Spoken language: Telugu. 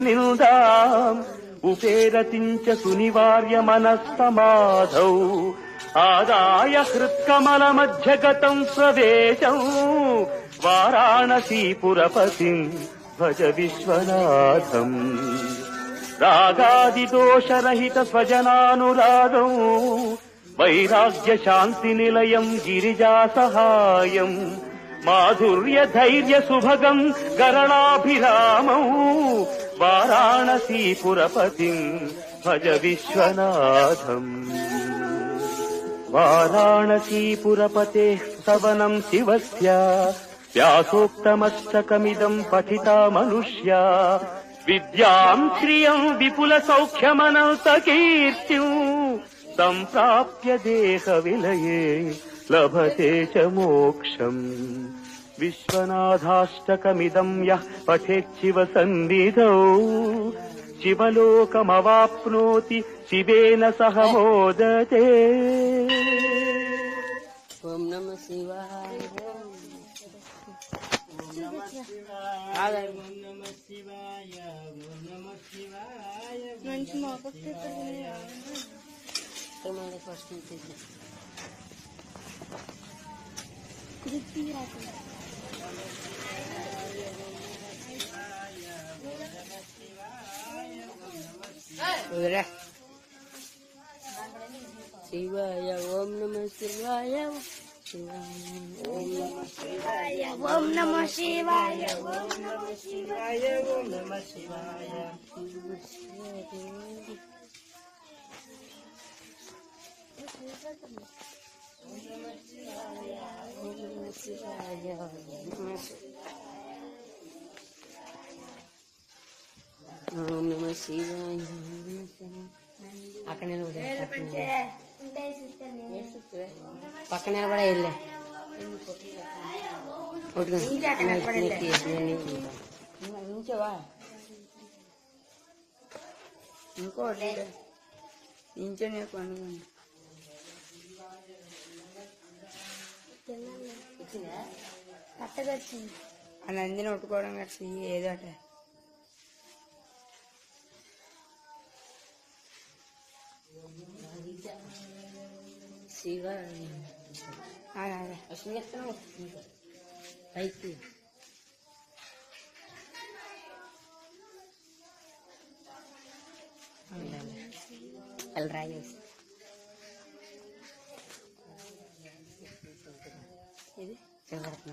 నిందాం ఉపేరతించ సునివార్య మనస్తమాధౌ ఆదాయ హృత్కమల మధ్యగతం ప్రవేశం వారాణసీపురపతిం భజ విశ్వనాథం రాగాదిదోషరహిత స్వజనానురాగం వైరాగ్య శాంతి నిలయం గిరిజా సహాయం మాధుర్య ధైర్య సుభగం గరణాభిరామం వారాణసీపురపతిం భజ విశ్వనాథం వారాణసీపురపతే స్తవనం శివస్య వ్యాసోక్తమస్తకమిదం పఠితా మనుష్యా విద్యాం శ్రియం విపుల సౌఖ్యమనంత కీర్తిం సంప్రాప్య దేహ విలయే లభతే చ మోక్షం విశ్వనాథాష్టకమిదం యః పఠేచ్చివ సన్నిధౌ శివలోకమవాప్నోతి శివేన సహ మోదతే. ఓం నమః శివాయ శివాయ ఓం నమః శివాయ ఓం నమః శివాయ ఓం నమః శివాయ ఓం నమః శివాయ ఓం నమః శివాయ ఓం నమః శివాయ అక్కడ పక్కన కూడా వెళ్ళే నుంచోవా ఇంకోటి నించోనే కొనుగోండి పట్టదొచ్చింది అని అందిన ఒట్టుకోవడం కట్టి ఏదో అట శివ పైకి రాయేసి ఇది చివరికి